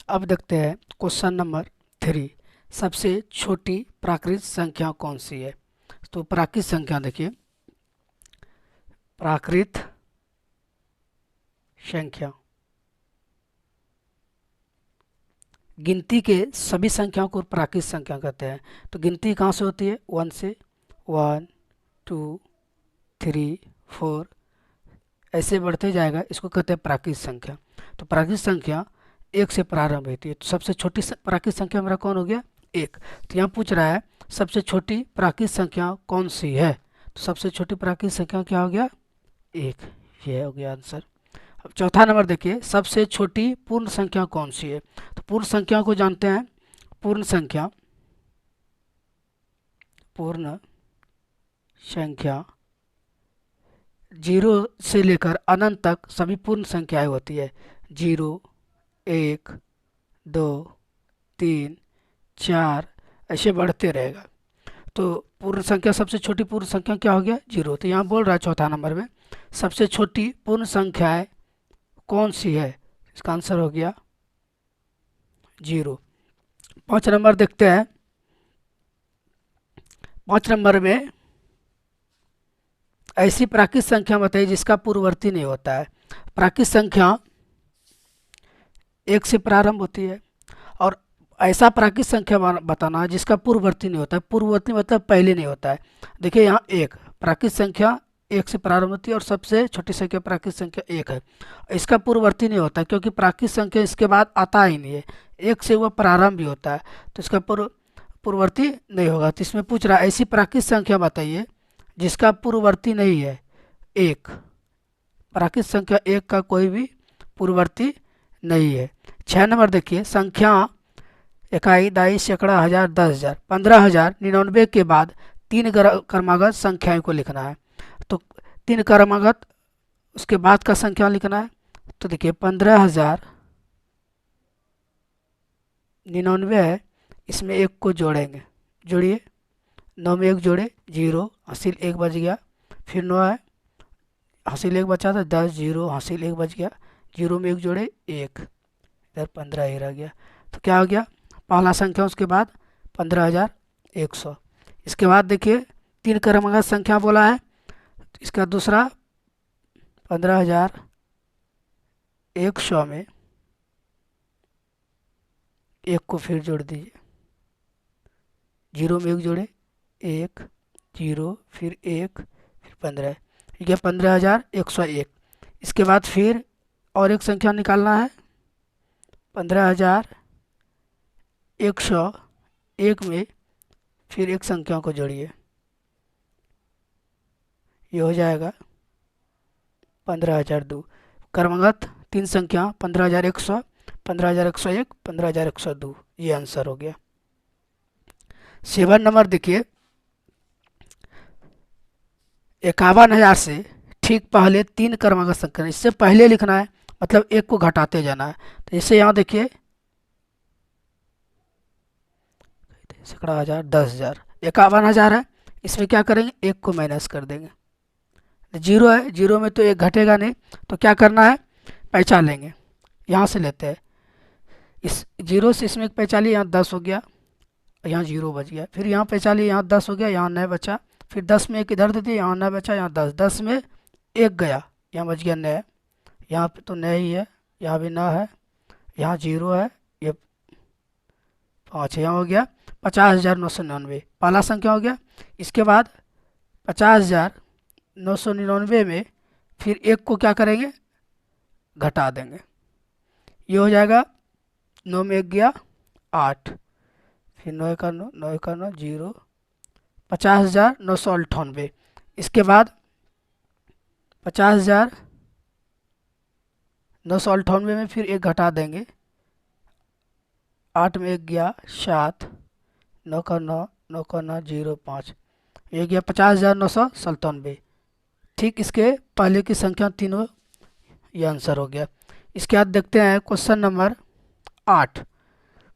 अब देखते हैं क्वेश्चन नंबर 3। सबसे छोटी प्राकृत संख्या कौन सी है? तो प्राकृत संख्या देखिए, प्राकृत संख्या गिनती के सभी संख्याओं को प्राकृत संख्या कहते हैं। तो गिनती कहाँ से होती है? 1 से। 1 2 3 4 ऐसे बढ़ते जाएगा, इसको कहते हैं प्राकृत संख्या। तो प्राकृत संख्या 1 से प्रारंभ होती है। तो सबसे छोटी प्राकृत संख्या मेरा कौन हो गया? 1। तो यहाँ पूछ रहा है सबसे छोटी प्राकृत संख्या कौन सी है? तो सबसे छोटी प्राकृत संख्या क्या हो गया? 1। ये हो गया आंसर। अब चौथा नंबर देखिए, सबसे छोटी पूर्ण संख्या कौन सी है? तो पूर्ण संख्या को जानते हैं। पूर्ण संख्या जीरो से लेकर अनंत तक सभी पूर्ण संख्याएं होती है। 0 1 2 3 4 ऐसे बढ़ते रहेगा। तो पूर्ण संख्या सबसे छोटी पूर्ण संख्या क्या हो गया? 0। तो यहाँ बोल रहा है चौथा नंबर में सबसे छोटी पूर्ण संख्याएं कौन सी है? इसका आंसर हो गया 0। 5 नंबर देखते हैं। 5 नंबर में ऐसी प्राकृत संख्या बताइए जिसका पूर्ववर्ती नहीं होता है। प्राकृत संख्या 1 से प्रारंभ होती है, और ऐसा प्राकृत संख्या बताना है जिसका पूर्ववर्ती नहीं होता है। पूर्ववर्ती मतलब पहले नहीं होता है। देखिए यहाँ 1 प्राकृत संख्या 1 से प्रारंभ होती है, और सबसे छोटी संख्या प्राकृत संख्या 1 है। इसका पूर्ववर्ती नहीं होता है क्योंकि प्राकृत संख्या इसके बाद आता ही नहीं है। 1 से वह प्रारंभ भी होता है, तो इसका पूर्ववर्ती नहीं होगा। तो इसमें पूछ रहा है ऐसी प्राकृत संख्या बताइए जिसका पूर्ववर्ती नहीं है। 1 प्राकृत संख्या 1 का कोई भी पूर्ववर्ती नहीं है। 6 नंबर देखिए, संख्या इकाई, दाई, सैकड़ा, हजार, 10,000, 15,000, 99 के बाद 3 क्रमागत संख्याओं को लिखना है। तो 3 क्रमागत उसके बाद का संख्या लिखना है। तो देखिए 15,099 है, इसमें 1 को जोड़ेंगे। जोड़िए, 9 में 1 जोड़े 0, हासिल 1 बच गया। फिर 9 है, हासिल 1 बचा था 10, 0 हासिल 1 बच गया। 0 में 1 जोड़े 1, इधर 15 ही रह गया। तो क्या हो गया? पहला संख्या उसके बाद 15,100। इसके बाद देखिए 3 क्रमागत संख्या बोला है, तो इसका दूसरा 15,100 में 1 को फिर जोड़ दीजिए। 0 में 1 जोड़े 1, 0 फिर 1 फिर 15, ठीक है 15,101। इसके बाद फिर और एक संख्या निकालना है। 15,101 में फिर एक संख्या को जोड़िए, ये हो जाएगा 15,002। क्रमागत 3 संख्या 15,100, 15,101, 15,102, ये आंसर हो गया। 7 नंबर देखिए, 51,000 से ठीक पहले 3 क्रमागत संख्या, इससे पहले लिखना है, मतलब 1 को घटाते जाना है। तो इससे यहाँ देखिए सैकड़ा, हजार, 10,000, 51,000 है, इसमें क्या करेंगे? 1 को माइनस कर देंगे। 0 है, 0 में तो 1 घटेगा नहीं, तो क्या करना है? पहचान लेंगे। यहाँ से लेते हैं, इस 0 से इसमें पहचान लिया, यहाँ 10 हो गया, यहाँ 0 बच गया। फिर यहाँ पहचान लिया, यहाँ 10 हो गया, यहाँ 9 बचा। फिर 10 में 1 इधर दे दिया, यहाँ 9 बचा, यहाँ 10। 10 में 1 गया, यहाँ बच गया 9। यहाँ पे तो 9 ही है, यहाँ भी 9 है, यहाँ 0 है, ये 5 यहाँ हो गया 50,999, पहला संख्या हो गया। इसके बाद 50,999 में फिर 1 को क्या करेंगे? घटा देंगे, ये हो जाएगा 9 में 1 गया 8, फिर 9 का 9, 9 का 9, 0, 50,998। इसके बाद 50,998 में फिर 1 घटा देंगे। 8 में 1 गया 7, 9 का 9, 9 का 9, 0, 5, ये गया 50,997। ठीक इसके पहले की संख्या तीनों, ये आंसर हो गया। इसके बाद देखते हैं क्वेश्चन नंबर 8।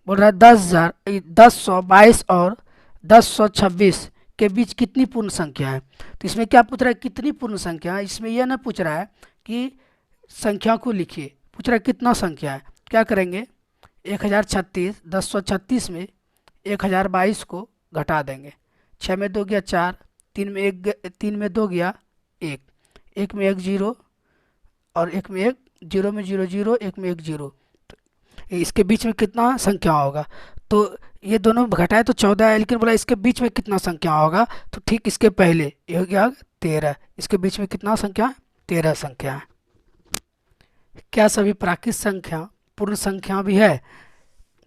बोल रहा है 10,122 और 10,126 के बीच कितनी पूर्ण संख्या है? तो इसमें क्या पूछ रहा है? कितनी पूर्ण संख्या है। इसमें यह ना पूछ रहा है कि संख्या को लिखिए, पूछ रहा है कितना संख्या है। क्या करेंगे? 1036, 1036 में 1022 को घटा देंगे। 6 में 2 गया 4, 3 में 1, 3 में 2 गया 1, 1 में 1 0, और 1 में 1, 0 में 0 0, 1 में 1 0। तो इसके बीच में कितना संख्या होगा? तो ये दोनों घटाए तो 14 है, लेकिन बोला इसके बीच में कितना संख्या होगा? तो ठीक इसके पहले ये हो गया 13, इसके बीच में कितना संख्या है? 13 संख्या है। क्या सभी प्राकृत संख्या पूर्ण संख्या भी है?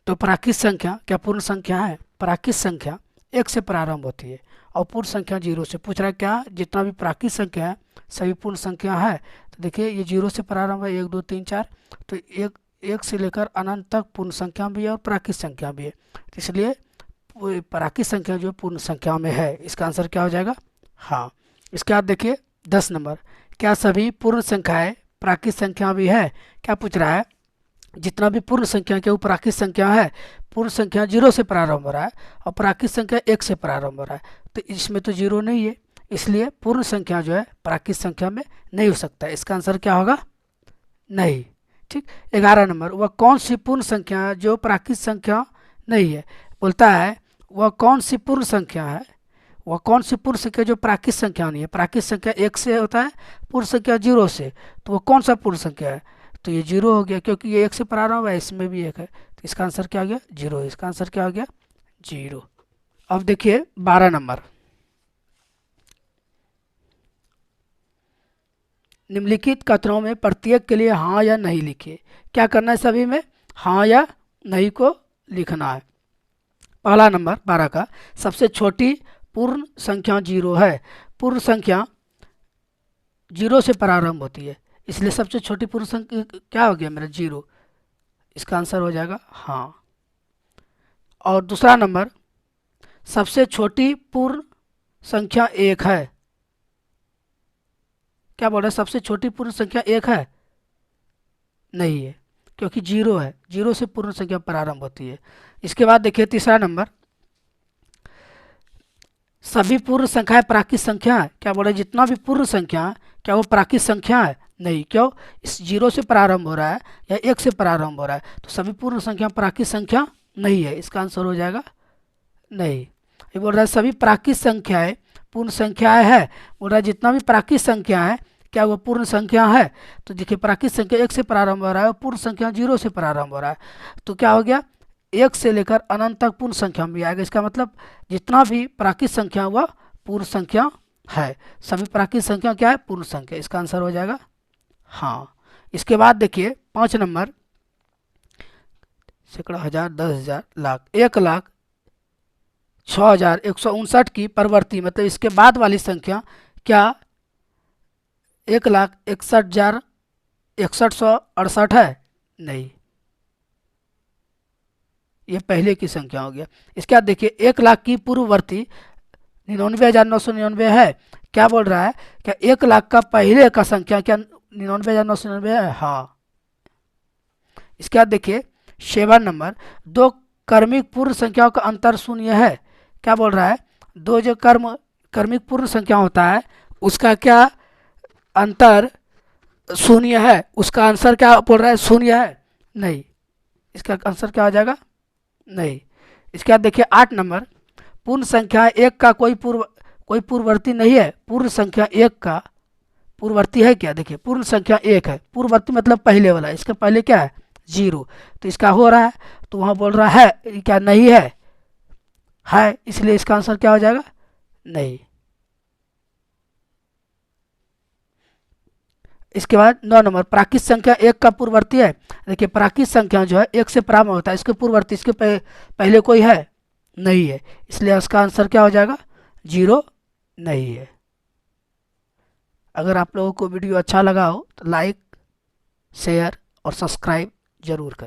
तो प्राकृत संख्या क्या पूर्ण संख्या है? प्राकृत संख्या 1 से प्रारंभ होती है और पूर्ण संख्या 0 से। पूछ रहा है क्या जितना भी प्राकृत संख्या है सभी पूर्ण संख्या है? तो देखिए ये 0 से प्रारंभ है, 1 2 3 4, तो एक से लेकर अनंत तक पूर्ण संख्या भी है और प्राकृत संख्या भी है। तो इसलिए प्राकृत संख्या जो पूर्ण संख्या में है, इसका आंसर क्या हो जाएगा? हाँ। इसके बाद देखिए 10 नंबर, क्या सभी पूर्ण संख्याएं प्राकृत संख्या भी है? क्या पूछ रहा है? जितना भी पूर्ण संख्या क्या वो प्राकृत संख्या है? पूर्ण संख्या 0 से प्रारंभ हो रहा है और प्राकृत संख्या 1 से प्रारंभ हो रहा है, तो इसमें तो 0 नहीं है, इसलिए पूर्ण संख्या जो है प्राकृत संख्या में नहीं हो सकता है। इसका आंसर क्या होगा? नहीं। ठीक। 11 नंबर, वह कौन सी पूर्ण संख्या है जो प्राकृत संख्या नहीं है? बोलता है वह कौन सी पूर्ण संख्या है, वह कौन सी पूर्ण संख्या जो प्राकृत संख्या नहीं है? प्राकृत संख्या 1 से होता है, पूर्ण संख्या 0 से, तो वह कौन सा पूर्ण संख्या है? तो ये 0 हो गया, क्योंकि ये 1 से प्रारंभ है, इसमें भी 1 है, तो इसका आंसर क्या आ गया? 0। इसका आंसर क्या हो गया? 0। अब देखिए 12 नंबर, निम्नलिखित कथनों में प्रत्येक के लिए हाँ या नहीं लिखिए। क्या करना है? सभी में हाँ या नहीं को लिखना है। पहला नंबर 12 का, सबसे छोटी पूर्ण संख्या 0 है। पूर्ण संख्या 0 से प्रारंभ होती है, इसलिए सबसे छोटी पूर्ण संख्या क्या हो गया मेरा? 0। इसका आंसर हो जाएगा हाँ। और दूसरा नंबर, सबसे छोटी पूर्ण संख्या 1 है। क्या बोल रहा है? सबसे छोटी पूर्ण संख्या 1 है? नहीं है, क्योंकि 0 है, 0 से पूर्ण संख्या प्रारंभ होती है। इसके बाद देखिए तीसरा नंबर, सभी पूर्ण संख्याएं प्राकृत संख्या है। क्या बोल रहे? जितना भी पूर्ण संख्या है क्या वो प्राकृत संख्या है? नहीं। क्यों? इस 0 से प्रारंभ हो रहा है या 1 से प्रारंभ हो रहा है, तो सभी पूर्ण संख्या प्राकृत संख्या नहीं है। इसका आंसर हो जाएगा नहीं। ये बोल रहा है सभी प्राकृत संख्याएं पूर्ण संख्याएं है। बोल रहा है जितना भी प्राकृत संख्या है क्या वो पूर्ण संख्या है? तो देखिए प्राकृत संख्या 1 से प्रारंभ हो रहा है और पूर्ण संख्या 0 से प्रारंभ हो रहा है, तो क्या हो गया? 1 से लेकर अनंत तक पूर्ण संख्या में आएगा। इसका मतलब जितना भी प्राकृत संख्या वह पूर्ण संख्या है। सभी प्राकृत संख्या क्या है? पूर्ण संख्या। इसका आंसर हो जाएगा हाँ। इसके बाद देखिए 5 नंबर, सैकड़ा, हजार, 10,000, लाख, 1,06,159 की परवर्ती मतलब इसके बाद वाली संख्या क्या 1,61,61,68 है? नहीं, ये पहले की संख्या हो गया। इसके बाद देखिए 1,00,000 की पूर्ववर्ती 99,999 है। क्या बोल रहा है? क्या 1,00,000 का पहले का संख्या क्या 99,999 है? हाँ। इसके बाद देखिए 7 नंबर, दो क्रमिक पूर्ण संख्याओं का अंतर शून्य है। क्या बोल रहा है? दो जो क्रमिक पूर्ण संख्या होता है उसका क्या अंतर शून्य है? उसका आंसर क्या बोल रहा है? शून्य है? नहीं। इसका आंसर क्या हो जाएगा? नहीं। इसके बाद देखिए 8 नंबर, पूर्ण संख्या 1 का कोई पूर्ववर्ती नहीं है। पूर्ण संख्या 1 का पूर्ववर्ती है क्या? देखिए पूर्ण संख्या 1 है, पूर्ववर्ती मतलब पहले वाला, इसका पहले क्या है? 0, तो इसका हो रहा है, तो वहाँ बोल रहा है क्या नहीं है? है, इसलिए इसका आंसर क्या हो जाएगा? नहीं। इसके बाद 9 नंबर, प्राकृत संख्या 1 का पूर्ववर्ती है। देखिए प्राकृत संख्या जो है 1 से प्रारंभ होता है, इसके पूर्ववर्ती इसके पहले कोई है? नहीं है, इसलिए इसका आंसर क्या हो जाएगा? 0 नहीं है। अगर आप लोगों को वीडियो अच्छा लगा हो तो लाइक, शेयर और सब्सक्राइब जरूर करें।